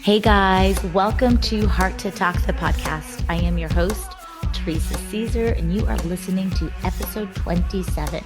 Hey guys, welcome to Heart to Talk, the podcast. I am your host, Teresa Caesar, and you are listening to episode 27.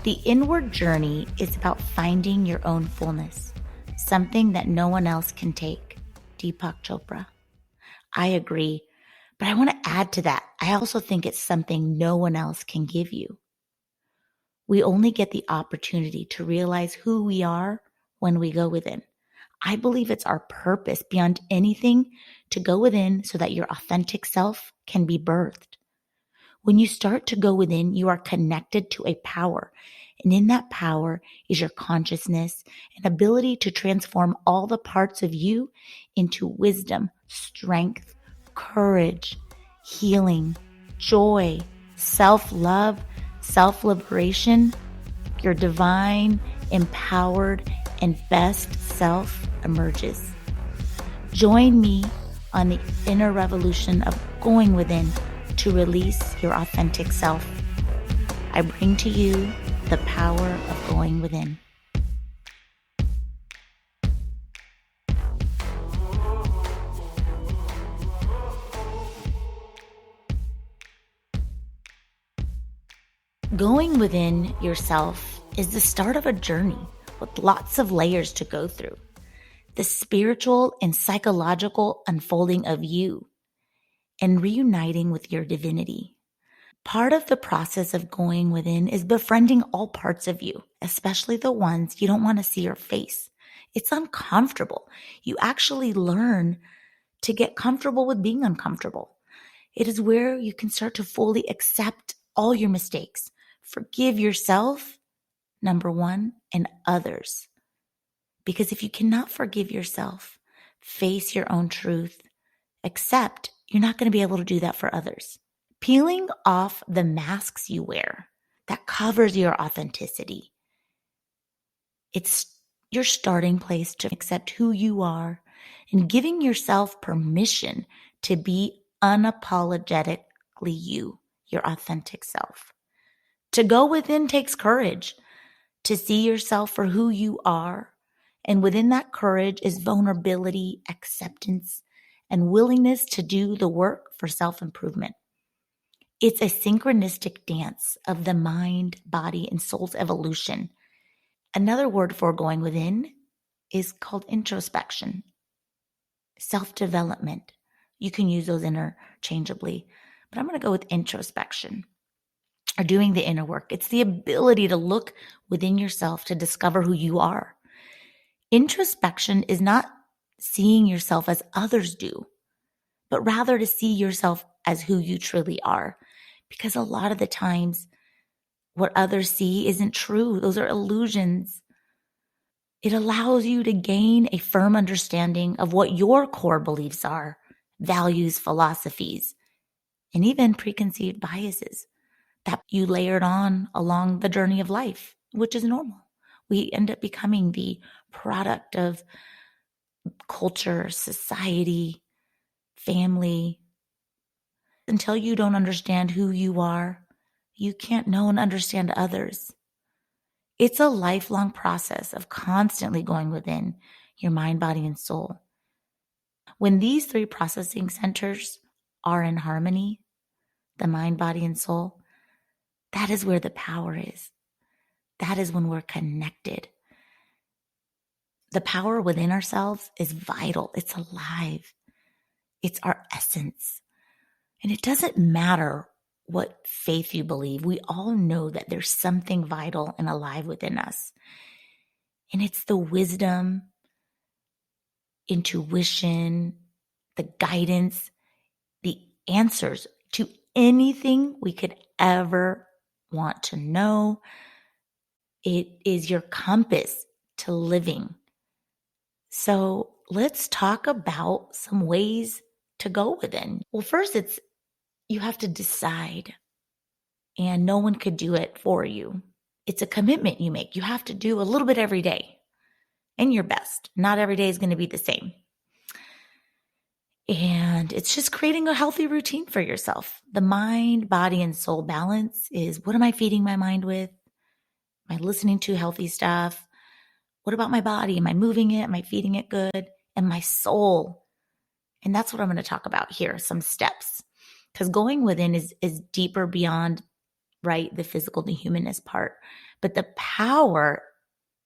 The inward journey is about finding your own fullness, something that no one else can take. Deepak Chopra. I agree, but I want to add to that. I also think it's something no one else can give you. We only get the opportunity to realize who we are when we go within. I believe it's our purpose beyond anything to go within so that your authentic self can be birthed. When you start to go within, you are connected to a power. And in that power is your consciousness and ability to transform all the parts of you into wisdom, strength, courage, healing, joy, self-love, self-liberation. Your divine, empowered, and best self emerges. Join me on the inner revolution of going within to release your authentic self. I bring to you the power of going within. Going within yourself is the start of a journey with lots of layers to go through. The spiritual and psychological unfolding of you and reuniting with your divinity. Part of the process of going within is befriending all parts of you, especially the ones you don't want to see or face. It's uncomfortable. You actually learn to get comfortable with being uncomfortable. It is where you can start to fully accept all your mistakes. Forgive yourself, number one, and others. Because if you cannot forgive yourself, face your own truth, accept, you're not going to be able to do that for others. Peeling off the masks you wear that covers your authenticity. It's your starting place to accept who you are and giving yourself permission to be unapologetically you, your authentic self. To go within takes courage to see yourself for who you are. And within that courage is vulnerability, acceptance, and willingness to do the work for self-improvement. It's a synchronistic dance of the mind, body, and soul's evolution. Another word for going within is called introspection, self-development. You can use those interchangeably, but I'm going to go with introspection. Or doing the inner work. It's the ability to look within yourself to discover who you are. Introspection is not seeing yourself as others do, but rather to see yourself as who you truly are. Because a lot of the times, what others see isn't true. Those are illusions. It allows you to gain a firm understanding of what your core beliefs are, values, philosophies, and even preconceived biases that you layered on along the journey of life, which is normal. We end up becoming the product of culture, society, family. Until you don't understand who you are, you can't know and understand others. It's a lifelong process of constantly going within your mind, body, and soul. When these three processing centers are in harmony, the mind, body, and soul, that is where the power is. That is when we're connected. The power within ourselves is vital. It's alive. It's our essence. And it doesn't matter what faith you believe. We all know that there's something vital and alive within us. And it's the wisdom, intuition, the guidance, the answers to anything we could ever want to know. It is your compass to living. So let's talk about some ways to go within. Well, first you have to decide, and no one could do it for you. It's a commitment you make. You have to do a little bit every day and your best. Not every day is going to be the same. And it's just creating a healthy routine for yourself. The mind, body, and soul balance is, what am I feeding my mind with? Am I listening to healthy stuff? What about my body? Am I moving it? Am I feeding it good? And my soul. And that's what I'm going to talk about here, some steps. Because going within is deeper beyond, right, the physical, the humanness part. But the power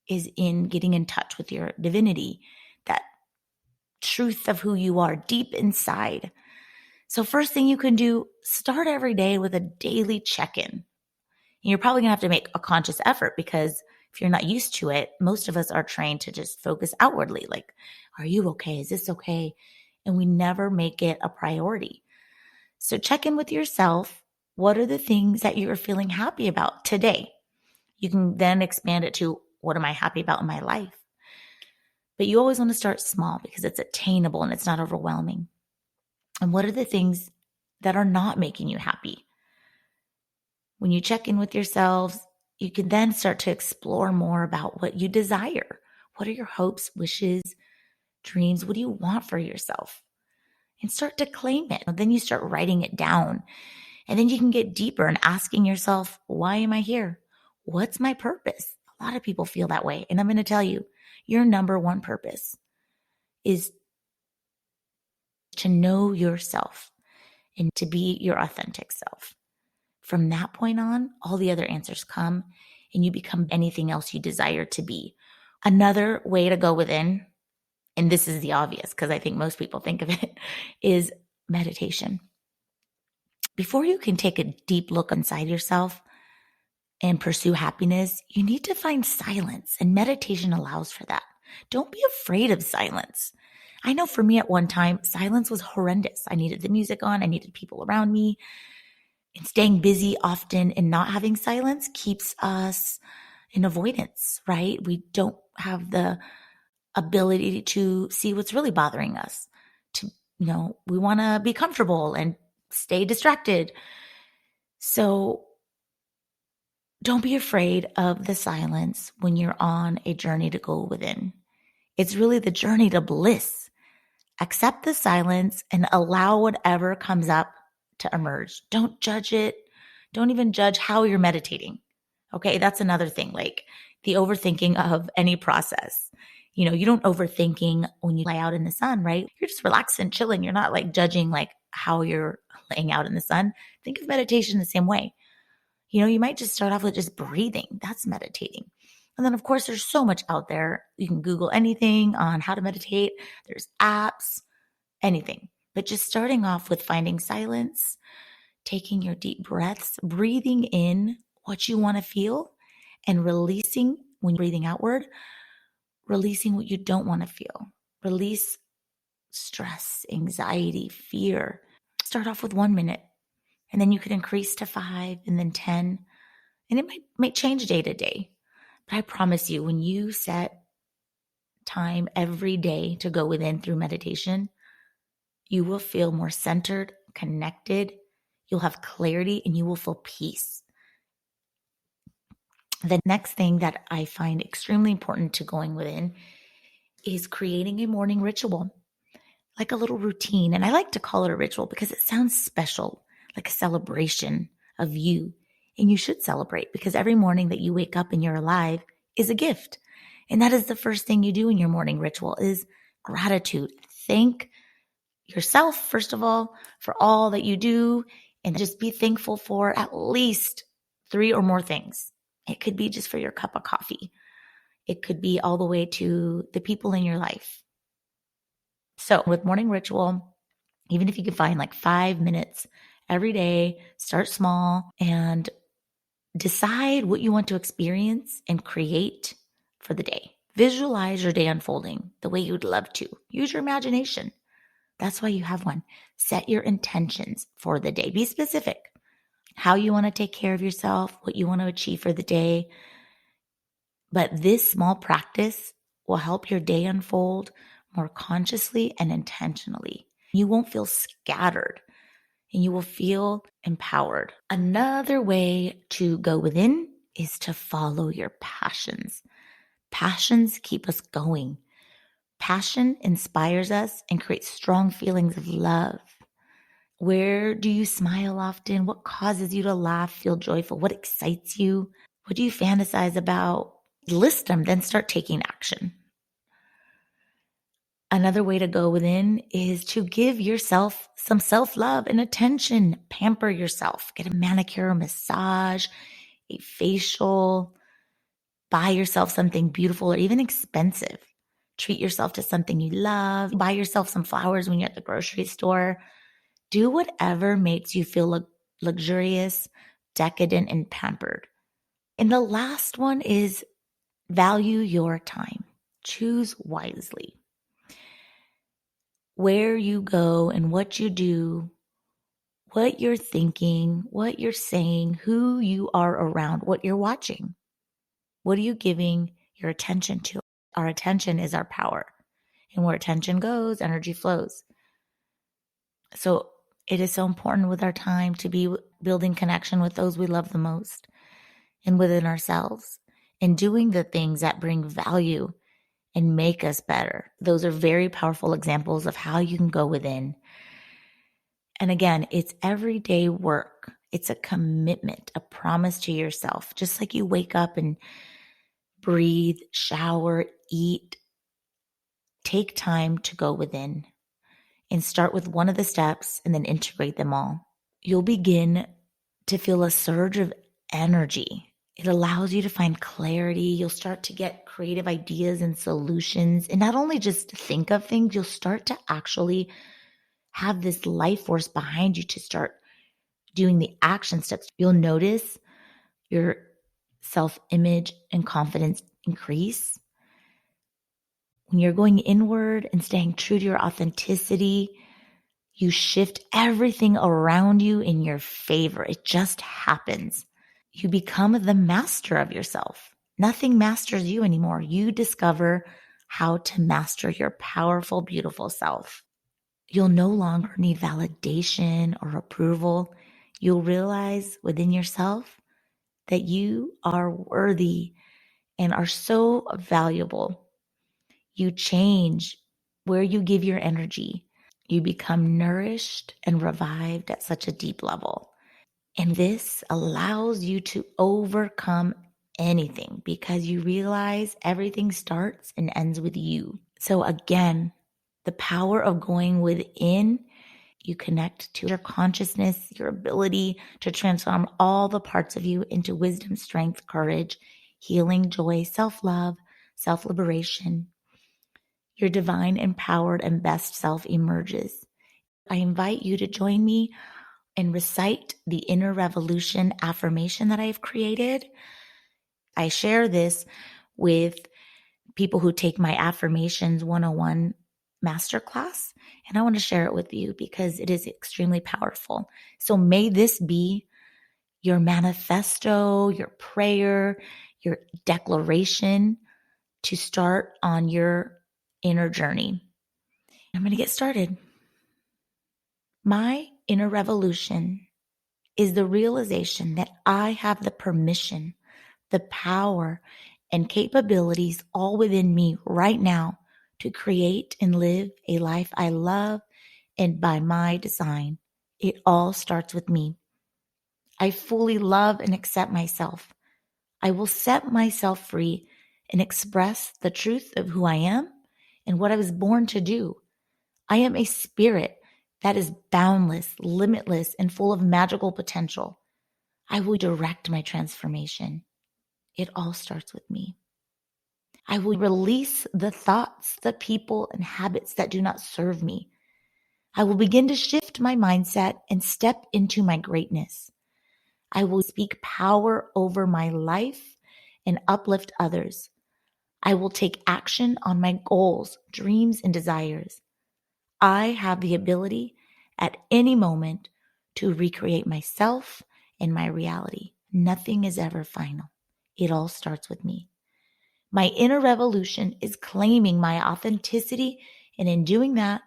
is in getting in touch with your divinity, that truth of who you are deep inside. So first thing you can do, start every day with a daily check-in. You're probably going to have to make a conscious effort, because if you're not used to it, most of us are trained to just focus outwardly. Like, are you okay? Is this okay? And we never make it a priority. So check in with yourself. What are the things that you are feeling happy about today? You can then expand it to, what am I happy about in my life? But you always want to start small because it's attainable and it's not overwhelming. And what are the things that are not making you happy? When you check in with yourselves, you can then start to explore more about what you desire. What are your hopes, wishes, dreams? What do you want for yourself? And start to claim it. Then you start writing it down. And then you can get deeper and asking yourself, why am I here? What's my purpose? A lot of people feel that way. And I'm going to tell you, your number one purpose is to know yourself and to be your authentic self. From that point on, all the other answers come and you become anything else you desire to be. Another way to go within, and this is the obvious because I think most people think of it, is meditation. Before you can take a deep look inside yourself and pursue happiness, you need to find silence, and meditation allows for that. Don't be afraid of silence. I know for me at one time, silence was horrendous. I needed the music on. I needed people around me. And staying busy often and not having silence keeps us in avoidance, right? We don't have the ability to see what's really bothering us. We want to be comfortable and stay distracted. So don't be afraid of the silence when you're on a journey to go within. It's really the journey to bliss. Accept the silence and allow whatever comes up to emerge. Don't judge it. Don't even judge how you're meditating. Okay, that's another thing, like the overthinking of any process. You don't overthinking when you lay out in the sun, right? You're just relaxed and chilling. You're not like judging like how you're laying out in the sun. Think of meditation the same way. You might just start off with just breathing. That's meditating. And then, of course, there's so much out there. You can Google anything on how to meditate. There's apps, anything. But just starting off with finding silence, taking your deep breaths, breathing in what you want to feel, and releasing when you're breathing outward, releasing what you don't want to feel. Release stress, anxiety, fear. Start off with 1 minute, and then you can increase to 5 and then 10. And it might change day to day. But I promise you, when you set time every day to go within through meditation, you will feel more centered, connected. You'll have clarity and you will feel peace. The next thing that I find extremely important to going within is creating a morning ritual, like a little routine. And I like to call it a ritual because it sounds special, like a celebration of you. And you should celebrate, because every morning that you wake up and you're alive is a gift. And that is the first thing you do in your morning ritual is gratitude. Thank yourself, first of all, for all that you do, and just be thankful for at least 3 or more things. It could be just for your cup of coffee. It could be all the way to the people in your life. So with morning ritual, even if you can find like 5 minutes every day, start small and decide what you want to experience and create for the day. Visualize your day unfolding the way you'd love to. Use your imagination. That's why you have one. Set your intentions for the day. Be specific. How you want to take care of yourself, what you want to achieve for the day. But this small practice will help your day unfold more consciously and intentionally. You won't feel scattered and you will feel empowered. Another way to go within is to follow your passions. Passions keep us going. Passion inspires us and creates strong feelings of love. Where do you smile often? What causes you to laugh, feel joyful? What excites you? What do you fantasize about? List them, then start taking action. Another way to go within is to give yourself some self-love and attention. Pamper yourself. Get a manicure, massage, a facial. Buy yourself something beautiful or even expensive. Treat yourself to something you love. Buy yourself some flowers when you're at the grocery store. Do whatever makes you feel luxurious, decadent, and pampered. And the last one is value your time. Choose wisely. Where you go and what you do, what you're thinking, what you're saying, who you are around, what you're watching. What are you giving your attention to? Our attention is our power. And where attention goes, energy flows. So it is so important with our time to be building connection with those we love the most and within ourselves and doing the things that bring value and make us better. Those are very powerful examples of how you can go within. And again, it's everyday work. It's a commitment, a promise to yourself. Just like you wake up and breathe, shower, eat, take time to go within and start with one of the steps and then integrate them all. You'll begin to feel a surge of energy. It allows you to find clarity. You'll start to get creative ideas and solutions. And not only just think of things, you'll start to actually have this life force behind you to start doing the action steps. You'll notice your self-image and confidence increase. When you're going inward and staying true to your authenticity, you shift everything around you in your favor. It just happens. You become the master of yourself. Nothing masters you anymore. You discover how to master your powerful, beautiful self. You'll no longer need validation or approval. You'll realize within yourself that you are worthy and are so valuable. You change where you give your energy. You become nourished and revived at such a deep level. And this allows you to overcome anything because you realize everything starts and ends with you. So again, the power of going within, you connect to your consciousness, your ability to transform all the parts of you into wisdom, strength, courage, healing, joy, self-love, self-liberation. Your divine, empowered, and best self emerges. I invite you to join me and recite the Inner Revolution affirmation that I have created. I share this with people who take my Affirmations 101 masterclass, and I want to share it with you because it is extremely powerful. So may this be your manifesto, your prayer, your declaration to start on your inner journey. I'm going to get started. My inner revolution is the realization that I have the permission, the power, and capabilities all within me right now to create and live a life I love and by my design. It all starts with me. I fully love and accept myself. I will set myself free and express the truth of who I am and what I was born to do. I am a spirit that is boundless, limitless, and full of magical potential. I will direct my transformation. It all starts with me. I will release the thoughts, the people, and habits that do not serve me. I will begin to shift my mindset and step into my greatness. I will speak power over my life and uplift others. I will take action on my goals, dreams, and desires. I have the ability at any moment to recreate myself and my reality. Nothing is ever final. It all starts with me. My inner revolution is claiming my authenticity, and in doing that,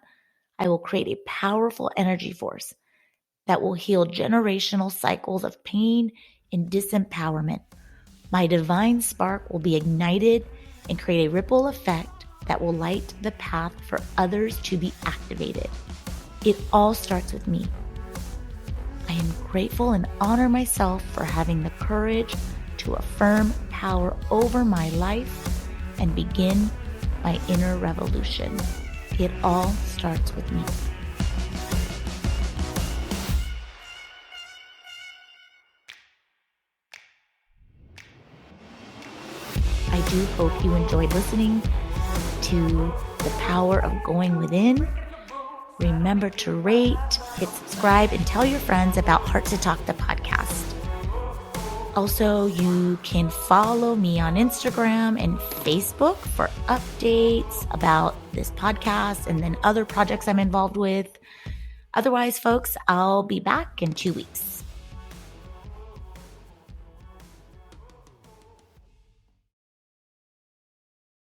I will create a powerful energy force that will heal generational cycles of pain and disempowerment. My divine spark will be ignited and create a ripple effect that will light the path for others to be activated. It all starts with me. I am grateful and honor myself for having the courage to affirm power over my life and begin my inner revolution. It all starts with me. I do hope you enjoyed listening to the power of going within. Remember to rate, hit subscribe, and tell your friends about Heart to Talk, the podcast. Also, you can follow me on Instagram and Facebook for updates about this podcast and then other projects I'm involved with. Otherwise, folks, I'll be back in 2 weeks.